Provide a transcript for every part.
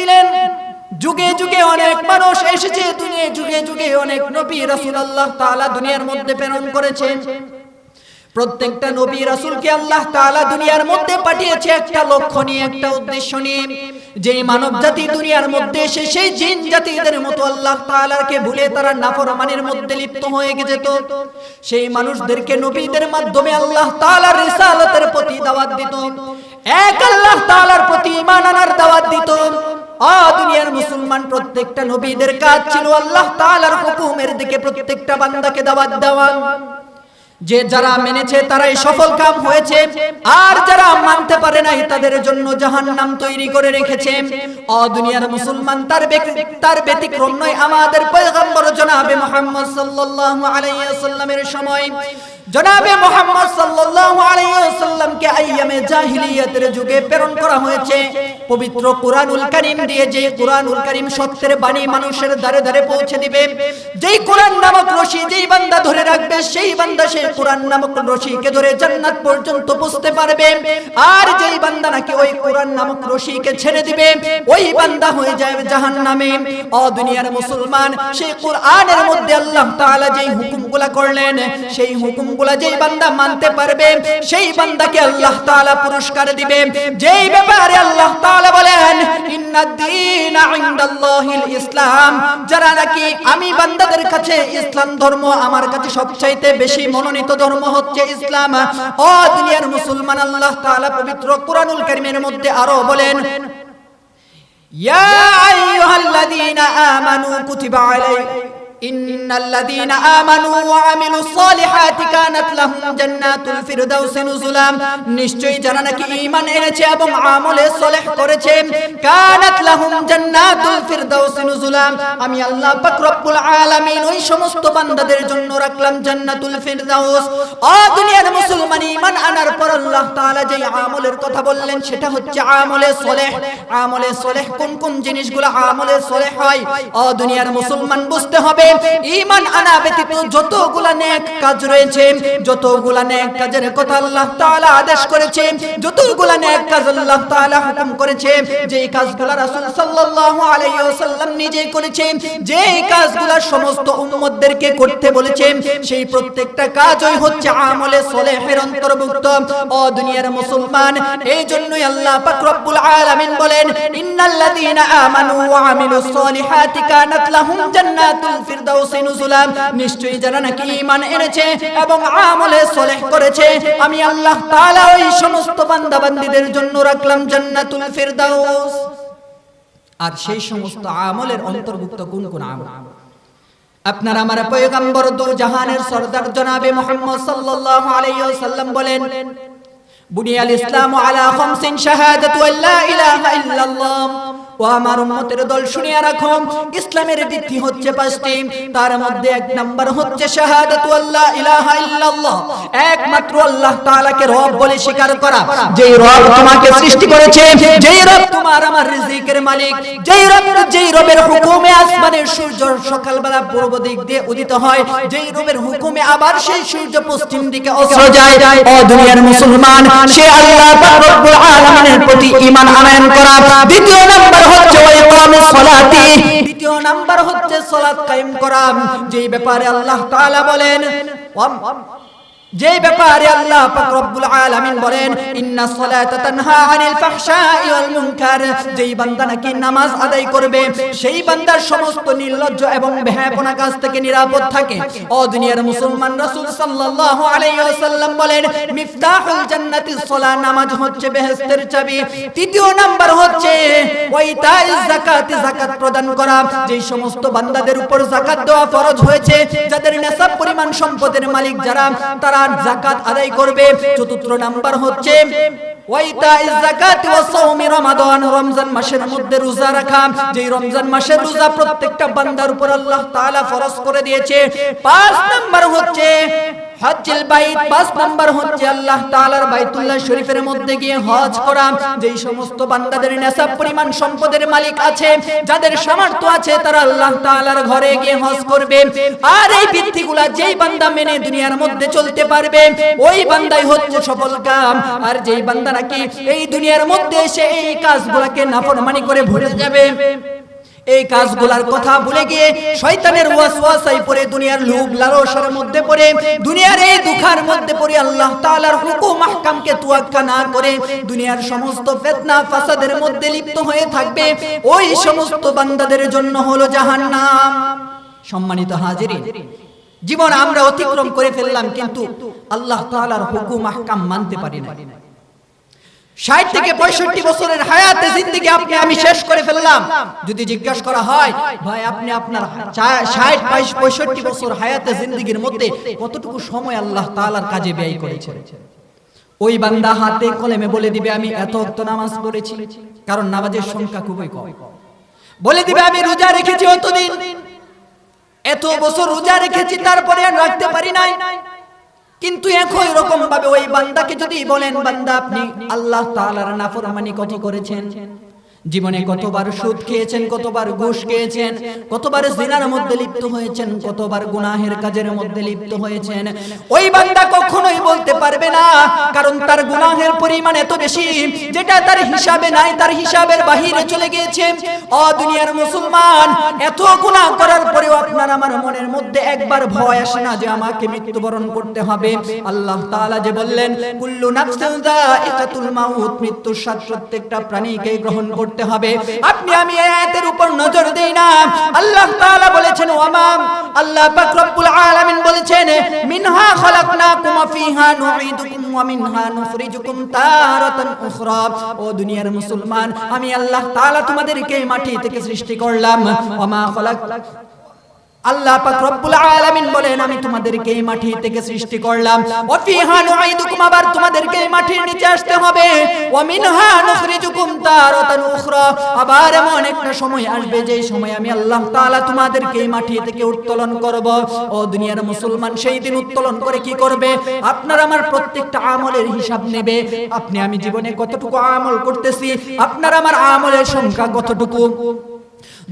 দিলেন। যুগে যুগে অনেক মানুষ এসেছে, যুগে যুগে অনেক নবী রাসূল আল্লাহ তাআলা দুনিয়ার মধ্যে প্রেরণ করেছেন। প্রত্যেকটা নবী রাসূলকে আল্লাহ তাআলা দুনিয়ার মধ্যে পাঠিয়েছে একটা লক্ষ্য নিয়ে, একটা উদ্দেশ্য নিয়ে। যে মানব জাতি দুনিয়ার মধ্যে এসে সেই জিন জাতিদের মতো আল্লাহ তাআলাকে ভুলে তারা নাফরমানির মধ্যে লিপ্ত হয়ে যেত, সেই মানুষদেরকে নবীদের মাধ্যমে আল্লাহ তাআলার রিসালাতের প্রতি দাওয়াত দিত, এক আল্লাহ তাআলার প্রতি ঈমান আনার দাওয়াত দিত। দুনিয়ার মুসলমান প্রত্যেকটা নবীদের কাজ ছিল আল্লাহ তাআলার হুকুমের দিকে প্রত্যেকটা বান্দাকে দাওয়াত দেওয়া। যে যারা মেনেছে তারাই সফল কাম হয়েছে, আর যারা মানতে পারে নাই তাদের জন্য জাহান্নাম তৈরি করে রেখেছে। দুনিয়ার মুসলমান তার ব্যতিক্রম নয়। আমাদের পয়গম্বর জনাবে মুহাম্মদ সাল্লাল্লাহু আলাইহি ওয়াসাল্লামের সময় জনাবে মুহাম্মদ সাল্লাল্লাহু আলাইহি ওয়াসাল্লামকে আইয়ামে জাহিলিয়াতের যুগে প্রেরণ করা হয়েছে পবিত্র কুরআনুল কারীম দিয়ে। যে কুরআনুল কারীম সত্যের বাণী মানুষের দ্বারে দ্বারে পৌঁছে দিবে। যেই কুরআন নামক রশি যেই বান্দা ধরে রাখবে, সেই বান্দা সেই কুরআন নামক রশিকে ধরে জান্নাত পর্যন্ত পৌঁছতে পারবে। আর যেই বান্দা নাকি ওই কুরআন নামক রশিকে ছেড়ে দিবে, ওই বান্দা হয়ে যাবে জাহান্নামে। দুনিয়ার মুসলমান, সেই কুরআনের মধ্যে আল্লাহ তাআলা যেই হুকুমগুলা করলেন, সেই হুকুমগুলা যেই বান্দা মানতে পারবে, সেই বান্দাকে আল্লাহ তাআলা পুরস্কার দিবে। যেই ব্যাপারে আল্লাহ তাআলা বলেন ইন্নাদ-দীনা ইনদাল্লাহিল ইসলাম, যারা নাকি আমি বান্দাদের কাছে ইসলাম ধর্ম, আমার কাছে সবচাইতে বেশি মনোনীত ধর্ম হচ্ছে ইসলাম। দুনিয়ার মুসলমান, আল্লাহ তাআলা পবিত্র কুরআনুল কারীমের মধ্যে আরো বলেন ইয়া আইয়ুহাল্লাযীনা আমানু কুতিবা আলাইকুম ইন্নাল্লাযীনা আমানু ওয়া আমিলুস সালিহাতি কানাত লাহুম জান্নাতুল ফিরদাউসি নুজুলা, নিশ্চয়ই যারা নাকি ঈমান এনেছে এবং আমলে সালেহ করেছে, কানাত লাহুম জান্নাতুল ফিরদাউসি নুজুলা, আমি আল্লাহ পাক রব্বুল আলামিন ওই সমস্ত বান্দাদের জন্য রাখলাম জান্নাতুল ফিরদাউস। দুনিয়ার মুসলমান, ঈমান আনার পর আল্লাহ তাআলা যে আমলের কথা বললেন সেটা হচ্ছে আমলে সালেহ। আমলে সালেহ কোন কোন জিনিসগুলো আমলে সালেহ হয়? দুনিয়ার মুসলমান বুঝতে হবে ঈমান আনা ব্যতীত যতগুলা নেক কাজ রয়েছে, যতগুলা নেক কাজের কথা আল্লাহ তাআলা আদেশ করেছে, যতগুলা নেক কাজ আল্লাহ তাআলা হুকুম করেছে, যেই কাজগুলো রাসূল সাল্লাল্লাহু আলাইহি ওয়াসাল্লাম নিজেই করেছেন, যেই কাজগুলো সমস্ত উম্মতদেরকে করতে বলেছেন, সেই প্রত্যেকটা কাজই হচ্ছে আমলে সালেহের অন্তর্ভুক্ত। দুনিয়ার মুসলমান, এই জন্যই আল্লাহ পাক রব্বুল আলামিন বলেন ইন্নাল্লাযীনা আমানু ওয়া আমিলুস সালিহাতি কানাত লাহুম জান্নাতুল ফিরদাউসি নুজুলা, নিশ্চয়ই যারা নাকি ঈমান এনেছে এবং আমলে সালেহ করেছে, আমি আল্লাহ তাআলা ওই সমস্ত বান্দা বান্দীদের জন্য রাখলাম জান্নাতুল ফিরদাউস। আর সেই সমস্ত আমলের অন্তর্ভুক্ত কোন কোন আমল? আপনার আমার পয়গম্বর দু জাহানের সরদার জনাবে মুহাম্মদ সাল্লাল্লাহু আলাইহি ওয়াসাল্লাম বলেন বুনিয়াল ইসলামু আলা খামসিন শাহাদাতু আল্লা ইলাহা ইল্লাল্লাহ। ও আমার উম্মতের দল শুনিয়া রাখো, ইসলামের ভিত্তি হচ্ছে পাঁচটি। তার মধ্যে এক নাম্বার হচ্ছে শাহাদাতু আল্লা ইলাহা ইল্লাল্লাহ, একমাত্র আল্লাহ তাআলাকে রব বলে স্বীকার করা। যেই রব তোমাকে সৃষ্টি করেছে, যেই রব তোমার আমার রিজিকের মালিক, যেই রবের হুকুমে আসমানের সূর্য সকালবেলা পূর্ব দিক দিয়ে উদিত হয়, যেই রবের হুকুমে আবার সেই সূর্য পশ্চিম দিকে অস্ত যায়। দুনিয়ার মুসলমান, সে আল্লাহ পাক রব্বুল আলামিনের প্রতি ঈমান আনয়ন করা। দ্বিতীয় নাম্বার হচ্ছে ইকামুস সালাতি, দ্বিতীয় নাম্বার হচ্ছে সালাত কায়েম করা। যেই ব্যাপারে আল্লাহ তাআলা বলেন, যেই ব্যাপারে আল্লাহ পাক রব্বুল আলামিন বলেন ইন্নাস সালাতা তানহা আনিল ফাহশাই ওয়াল মুনকার, যেই বান্দা নাকি নামাজ আদায় করবে, সেই বান্দার সমস্ত নির্লজ্জ এবং বেহায়াপনা কাজ থেকে নিরাপদ থাকে। দুনিয়ার মুসলমান, রাসূল সাল্লাল্লাহু আলাইহি ওয়াসাল্লাম বলেন মিফতাহুল জান্নাতিস সালাহ, নামাজ হচ্ছে বেহেশতের চাবি। তৃতীয় নাম্বার হচ্ছে ওয়াইতাইজ যাকাত, যাকাত প্রদান করা। যেই সমস্ত বান্দাদের উপর যাকাত দেওয়া ফরজ হয়েছে, যাদের নিসাব পরিমাণ সম্পদের মালিক যারা, তারা যাকাত আদায় করবে। চতুর্থ নাম্বার হচ্ছে ওয়াইতাইজ যাকাত ওয়া সাওমি রমাদান, রমজান মাসের মধ্যে রোজা রাখা। যেই রমজান মাসের রোজা প্রত্যেকটা বান্দার উপর আল্লাহ তাআলা ফরজ করে দিয়েছে। পাঁচ নাম্বার হচ্ছে হজ্জুল বাইত, 5 নাম্বার হচ্ছে আল্লাহ তাআলার বাইতুল্লাহ শরীফের মধ্যে গিয়ে হজ করা। যেই সমস্ত বান্দাদের নেশাব পরিমাণ সম্পদের মালিক আছে, যাদের সামর্থ্য আছে, তারা আল্লাহ তাআলার ঘরে গিয়ে হজ করবে। আর এই বিধিগুলা যেই বান্দা মেনে দুনিয়ার মধ্যে চলতে পারবে, ওই বান্দাই হচ্ছে সফল কাম। আর যেই বান্দা নাকি এই দুনিয়ার মধ্যে এসে এই কাজগুলোকে নাফরমানি করে ভুলে যাবে, এই কাজগুলার কথা ভুলে গিয়ে শয়তানের ওয়াসওয়াসায় পড়ে, দুনিয়ার লোভ লালসার মধ্যে পড়ে, দুনিয়ার এই দুঃখের মধ্যে পড়ে আল্লাহ তাআলার হুকুম আহকামকে তোয়াক্কা না করে দুনিয়ার সমস্ত ফিতনা ফাসাদের মধ্যে লিপ্ত হয়ে থাকবে, ওই সমস্ত বান্দাদের জন্য হলো জাহান্নাম। সম্মানিত হাজিরিন, জীবন আমরা অতিক্রম করে ফেললাম, কিন্তু আল্লাহ তাআলার হুকুম আহকাম মানতে পারি না। 60 থেকে 65 বছরের হায়াতে জিন্দেগি আপনি আমি শেষ করে ফেললাম। যদি জিজ্ঞাসা করা হয়, ভাই আপনি আপনার 60 65 বছর হায়াতে জিন্দেগির মধ্যে কতটুকু সময় আল্লাহ তাআলার কাজে ব্যয় করেছেন, ওই বান্দা হাতে কলমে বলে দিবে আমি এত ওয়াক্ত নামাজ পড়েছি, কারণ নামাজের সংখ্যা খুবই কম। বলে দিবে আমি রোজা রেখেছি অতদিন, এত বছর রোজা রেখেছি, তারপরে আর রাখতে পারি নাই। কিন্তু একই রকম ভাবে ওই বান্দাকে যদি বলেন, বান্দা আপনি আল্লাহ তাআলার নাফরমানি কত করেছেন, জীবনে কতবার সুদ খেয়েছেন, কতবার ঘুষ খেয়েছেন, কতবার জিনার মধ্যে লিপ্ত হয়েছেন, কতবার গুনাহের কাজের মধ্যে লিপ্ত হয়েছেন, ওই বান্দা কখনোই বলতে পারবে না, কারণ তার গুনাহের পরিমাণ এত বেশি যেটা তার হিসাবে নাই, তার হিসাবের বাহিরে চলে গিয়েছে। ও দুনিয়ার মুসলমান, এত গুনাহ করার পরেও আপনার আমার মনের মধ্যে একবার ভয় আসে না যে আমাকে মৃত্যুবরণ করতে হবে? আল্লাহ তাআলা যে বললেন কুল্লু নাফসিন যায়িকাতুল মাউত, মৃত্যুর স্বাদ প্রত্যেকটা প্রাণীকে গ্রহণ করতে হবে। আপনি আমি আয়াতের উপর নজর দেই না। আল্লাহ তাআলা বলেছেন আল্লাহ পাক রব্বুল আলামিন বলেছেন মিনহা খলাকনাকুম ওয়া ফিহা নুঈদুকুম ওয়া মিনহা নুখরিজুকুম তারাতান উখরা। ও দুনিয়ার মুসলমান, আমি আল্লাহ তাআলা তোমাদেরকে মাটি থেকে সৃষ্টি করলাম। ওয়া খলাক আল্লাহ পাক রব্বুল আলামিন বলেন আমি তোমাদেরকে এই মাটি থেকে সৃষ্টি করলাম। ওয়া ফিহা নুঈদুকুম, আবার তোমাদেরকে এই মাটির নিচে আসতে হবে। ওয়া মিনহা নুখরিজুকুম তারাতান উখরা, আবার এমন একটা সময় আসবে যে সময় আমি আল্লাহ তাআলা তোমাদেরকে এই মাটি থেকে উত্তোলন করব। ও দুনিয়ার মুসলমান, সেই দিন উত্তোলন করে কি করবে? আপনার আমার প্রত্যেকটা আমলের হিসাব নেবে। আপনি আমি জীবনে কতটুকু আমল করতেছি, আপনার আমার আমলের সংখ্যা কতটুকু,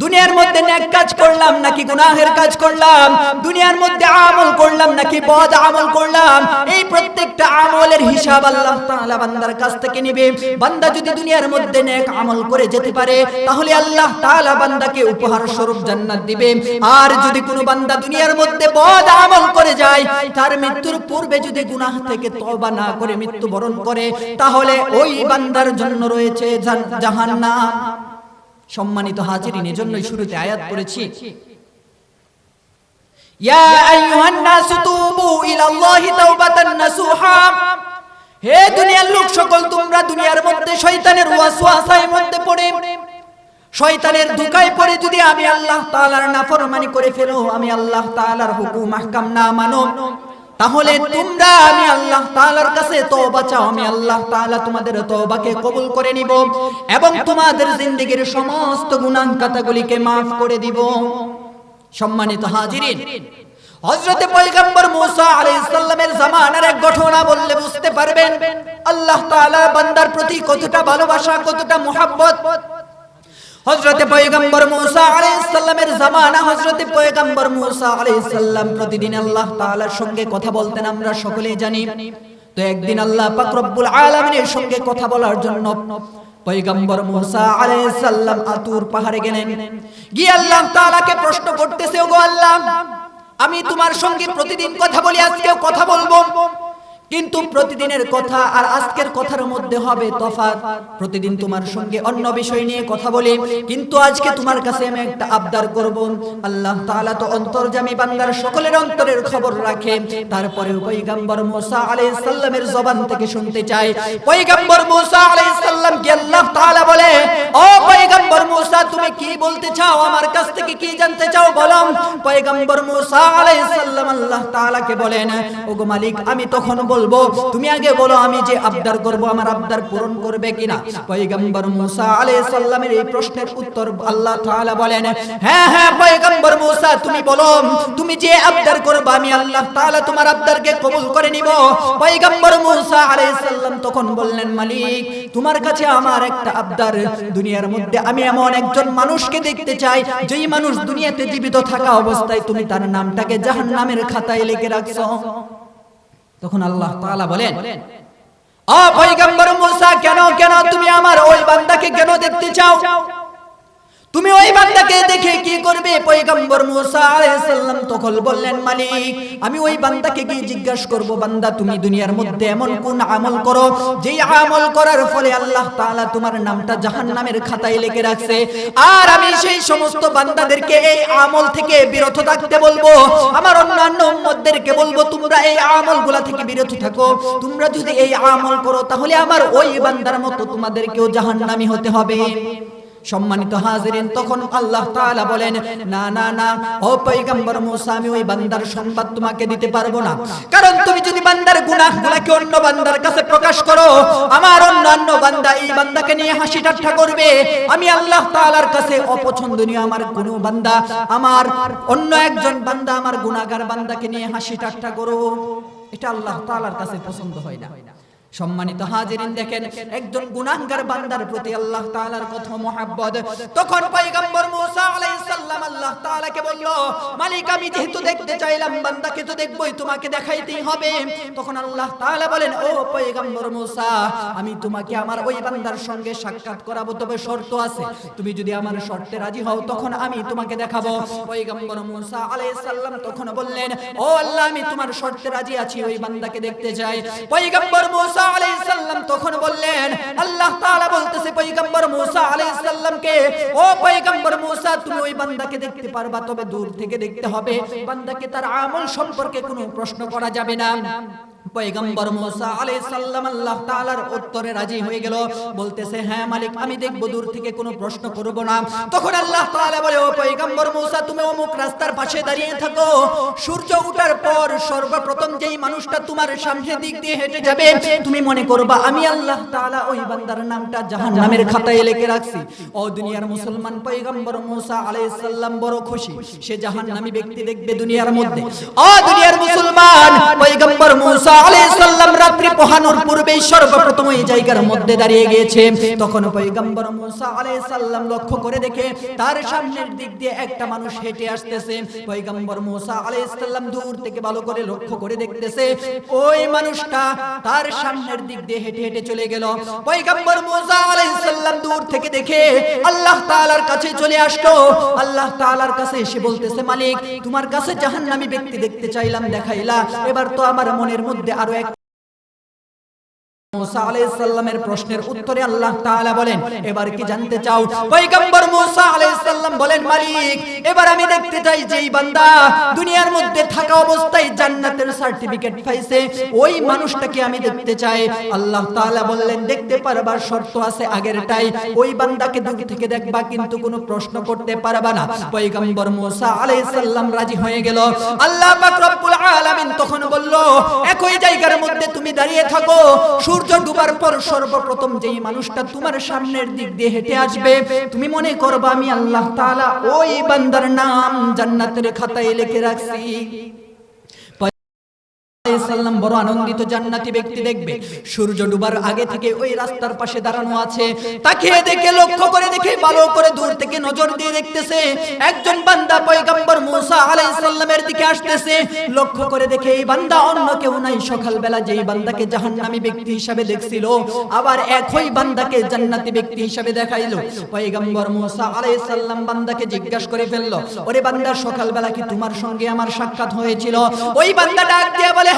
দুনিয়ার মধ্যে নেক কাজ করলাম নাকি গুনাহের কাজ করলাম, দুনিয়ার মধ্যে আমল করলাম নাকি বদ আমল করলাম, এই প্রত্যেকটা আমলের হিসাব আল্লাহ তাআলা বান্দার কাছ থেকে নেবে। বান্দা যদি দুনিয়ার মধ্যে নেক আমল করে যেতে পারে, তাহলে আল্লাহ তাআলা বান্দাকে উপহার স্বরূপ জান্নাত দিবে। আর যদি কোনো বান্দা দুনিয়ার মধ্যে বদ আমল করে যায়, তার মৃত্যুর পূর্বে যদি গুনাহ থেকে তওবা না করে মৃত্যুবরণ করে, তাহলে ওই বান্দার জন্য রয়েছে জাহান্নাম। সম্মানিত হাজিরিন, এজন্যই শুরুতে আয়াত পড়েছি, ইয়া আইয়ুহান নাসু তুবু ইলাল্লাহি তাওবাতান নাসুহা। হে দুনিয়ার লোক সকল, তোমরা দুনিয়ার মধ্যে শয়তানের ওয়াসওয়াসায় মধ্যে পড়ে, শয়তানের ধোঁকায় পড়ে যদি আমি আল্লাহ তাআলার নাফরমানি করে ফেলো, আমি আল্লাহ তাআলার হুকুম আহকাম না মানো, তাহলে তোমরা আমি আল্লাহ তাআলার কাছে তওবা চাও, আমি আল্লাহ তাআলা তোমাদের তওবাকে কবুল করে নিব এবং তোমাদের জিন্দেগীর সমস্ত গুনাহ খাতাগুলিকে maaf করে দিব। সম্মানিত হাজিরিন, হযরতে পয়গম্বর মুসা আলাইহিস সালামের জামানার এক ঘটনা বললে বুঝতে পারবেন আল্লাহ তাআলা বান্দার প্রতি কতটা ভালোবাসা, কতটা মুহাব্বত। হযরতে পয়গম্বর মুসা আলাইহিস সালামের জামানা, হযরতে পয়গম্বর মুসা আলাইহিস সালাম প্রতিদিন আল্লাহ তাআলার সঙ্গে কথা বলতেন, আমরা সকলেই জানি। তো একদিন আল্লাহ পাক রব্বুল আলামিনের সঙ্গে কথা বলার জন্য পয়গম্বর মুসা আলাইহিস সালাম আতুর পাহাড়ে গেলেন। গিয়ে আল্লাহ তাআলাকে প্রশ্ন করতেছে, ওগো আল্লাহ, আমি তোমার সঙ্গে প্রতিদিন কথা বলি, আজকেও কথা বলবো, কিন্তু প্রতিদিনের কথা আর আজকের কথার মধ্যে হবে তফাৎ। প্রতিদিন তোমার সঙ্গে অন্য বিষয় নিয়ে কথা বলি, কিন্তু আজকে তোমার কাছে আমি একটা আবদার করব। আল্লাহ তাআলা তো অন্তর্যামী, বান্দার সকলের অন্তরের খবর রাখে। তারপরে পয়গম্বর মুসা আলাইহিস সালামের জবান থেকে শুনতে চাই, পয়গম্বর মুসা আলাইহিস সালাম কি আল্লাহ তাআলা বলে, ও পয়গম্বর মুসা, তুমি তুমি কি বলতে চাও, আমার কাছ থেকে কি জানতে চাও বলো। পয়গম্বর মুসা আলাইহিস সালাম আল্লাহ তাআলাকে বলেন, ওগো মালিক আমি তখন বলবো তুমি আগে বলো আমি যে আবদার করব আমার আবদার পূরণ করবে কিনা। পয়গম্বর মুসা আলাইহিস সালামের এই প্রশ্নের উত্তর আল্লাহ তাআলা বলেন, হ্যাঁ হ্যাঁ পয়গম্বর মুসা তুমি বলো, তুমি যে আবদার করবে আমি আল্লাহ তাআলা তোমার আবদারকে কবুল করে নিব। পয়গম্বর মুসা আলাইহিস সালাম তখন বললেন, মালিক তোমার কাছে আমার একটা আবদার, দুনিয়ার মধ্যে আমি এমন একজন মানুষকে দেখতে চাই যেই মানুষ দুনিয়াতে জীবিত থাকা অবস্থায় তুমি তার নামটাকে জাহান্নামের খাতায় লিখে রাখছো। তখন আল্লাহ তাআলা বলেন, ও পয়গম্বর মুসা কেন কেন তুমি আমার ওই বান্দাকে কেন দেখতে চাও, তুমি ওই বান্দাকে দেখে কি করবে। পয়গম্বর মুসা আলাইহিস সালাম তখন বললেন, মালিক আমি ওই বান্দাকে কি জিজ্ঞাসা করব, বান্দা তুমি দুনিয়ার মধ্যে এমন কোন আমল করো যেই আমল করার ফলে আল্লাহ তাআলা তোমার নামটা জাহান্নামের খাতায় লিখে রাখছে, আর আমি সেই সমস্ত বান্দাদেরকে এই আমল থেকে বিরত থাকতে বলবো, আমার অন্যান্য উম্মতদেরকে বলবো তোমরা এই আমলগুলা থেকে বিরত থাকো, তোমরা যদি এই আমল করো তাহলে আমার ওই বান্দার মতো তোমাদেরকেও জাহান্নামী হতে হবে। সম্মানিত হাজিরিন, তখন আল্লাহ তাআলা বলেন, না না না ও পয়গম্বর মুসা আমি ওই বান্দার সংবাদ তোমাকে দিতে পারবো না, কারণ তুমি যদি বান্দার গুনাহগুলোকে অন্য বান্দার কাছে প্রকাশ করো আমার অন্যান্য বান্দা এই বান্দাকে নিয়ে হাসি ঠাট্টা করবে। আমি আল্লাহ তাআলার কাছে অপছন্দনীয় আমার কোন বান্দা, আমার অন্য একজন বান্দা আমার গুনাহগার বান্দাকে নিয়ে হাসি ঠাট্টা করো, এটা আল্লাহ তাআলার কাছে পছন্দ হয় না। সম্মানিত হাজিরিন দেখেন একজন গুনাহগার বান্দার প্রতি আল্লাহ তাআলার কত মহব্বত। তখন পয়গম্বর মুসা আলাইহিস সালাম আল্লাহ তাআলাকে বলল, মালিক আমি যেহেতু দেখতে চাইলাম বান্দাকে তো দেখবই, তোমাকে দেখাইতেই হবে। তখন আল্লাহ তাআলা বলেন, ও পয়গম্বর মুসা আমি তোমাকে আমার ওই বান্দার সঙ্গে সাক্ষাৎ করাবো, তবে শর্ত আছে, তুমি যদি আমার শর্তে রাজি হও তখন আমি তোমাকে দেখাবো। পয়গম্বর মুসা আলাইহিস সালাম তখন বললেন, ও আল্লাহ আমি তোমার শর্তে রাজি আছি, ওই বান্দাকে দেখতে চাই। পয়গম্বর মুসা আলাইহিস সালাম তখন বললেন, আল্লাহ তাআলা বলতেছে পয়গম্বর মুসা আলাইহিস সালামকে, ও পয়গম্বর মুসা তুমি ওই বান্দাকে দেখতে পারবা, তবে দূর থেকে দেখতে হবে, বান্দাকে তার আমল সম্পর্কে কোনো প্রশ্ন করা যাবে না। পয়গম্বর মুসা আলাইহিস সালাম আল্লাহ তাআলার উত্তরে রাজি হয়ে গেল, বলতেছে হ্যাঁ মালিক আমি দেখব, দূর থেকে কোনো প্রশ্ন করব না। তখন আল্লাহ তাআলা বলে, ও পয়গম্বর মুসা তুমি অমুক রাস্তার পাশে দাঁড়িয়ে থাকো, সূর্য ওঠার পর সর্বপ্রথম যেই মানুষটা তোমার সামনের দিক দিয়ে হেঁটে যাবে তুমি মনে করবা আমি আল্লাহ তাআলা ওই বান্দার নামটা জাহান্নামের খাতায় লিখে রাখছি। ও দুনিয়ার মুসলমান, পয়গম্বর মুসা আলাইহিস সালাম বড় খুশি, সে জাহান্নামী ব্যক্তি দেখবে দুনিয়ার মধ্যে। ও দুনিয়ার মুসলমান, পয়গম্বর মুসা আলাইহিস সালাম রাত্রি পোহানোর পূর্বেই সর্বপ্রথম এই জায়গার মধ্যে দাঁড়িয়ে গিয়েছে। তখন পয়গম্বর মুসা আলাইহিস সালাম লক্ষ্য করে দেখে তার সামনের দিক দিয়ে একটা মানুষ হেঁটে আসতেছে। পয়গম্বর মুসা আলাইহিস সালাম দূর থেকে ভালো করে লক্ষ্য করে দেখতেছে ওই মানুষটা তার সামনের দিক দিয়ে হেঁটে হেঁটে চলে গেল। পয়গম্বর মুসা আলাইহিস সালাম দূর থেকে দেখে আল্লাহ তাআলার কাছে চলে আসলো। আল্লাহ তাআলার কাছে এসে বলতেছে, মালিক তোমার কাছে জাহান্নামী ব্যক্তি দেখতে চাইলাম, দেখাইলা, এবার তো আমার মনের মধ্যে আরো এক মুসা আলাইহিস সালামের প্রশ্নের উত্তরে আল্লাহ তাআলা বলেন, এবার কি জানতে চাও? পয়গম্বর মুসা আলাইহিস সালাম বলেন, মালিক এবার আমি দেখতে চাই যেই বান্দা দুনিয়ার মধ্যে থাকা অবস্থায় জান্নাতের সার্টিফিকেট পাইছে ওই মানুষটাকে আমি দেখতে চাই। আল্লাহ তাআলা বললেন, দেখতে পারবার শর্ত আছে আগেরটাই, ওই বান্দাকে দূর থেকে দেখবা কিন্তু কোনো প্রশ্ন করতে পারবা না। পয়গম্বর মুসা আলাইহিস সালাম রাজি হয়ে গেল। আল্লাহ পাক রব্বুল আলামিন তখন বলল, একই জায়গার মধ্যে তুমি দাঁড়িয়ে থাকো, সূর্য ডুবার পর সর্বপ্রথম যেই মানুষটা তোমার সামনের দিক দিয়ে হেঁটে আসবে তুমি মনে করবা আমি আল্লাহ তাআলা ওই বান্দার নাম জান্নাতের খাতায় লিখে রাখছি। সাল্লাম বড় আনন্দিত, জান্নাতি ব্যক্তি দেখবে সূর্য ডুবার আগে থেকে ওই রাস্তার পাশে দাঁড়ানো আছে, তাকে দেখে লক্ষ্য করে দেখে ভালো করে দূর থেকে নজর দিয়ে দেখতেছে একজন বান্দা পয়গম্বর মুসা আলাইহিস সালামের দিকে আসতেছে। লক্ষ্য করে দেখে এই বান্দা অন্য কেউ নাই, সকালবেলা যেই বান্দাকে জাহান্নামী ব্যক্তি হিসেবে দেখছিল আবার একই বান্দাকে জান্নাতি ব্যক্তি হিসেবে দেখাইলো। পয়গম্বর মুসা আলাইহিস সালাম বান্দাকে জিজ্ঞাসা করে ফেললো, ওরে বান্দা সকালবেলা কি তোমার সঙ্গে আমার সাক্ষাৎ হয়েছিল? ওই বান্দা ডাক দিয়ে বলে,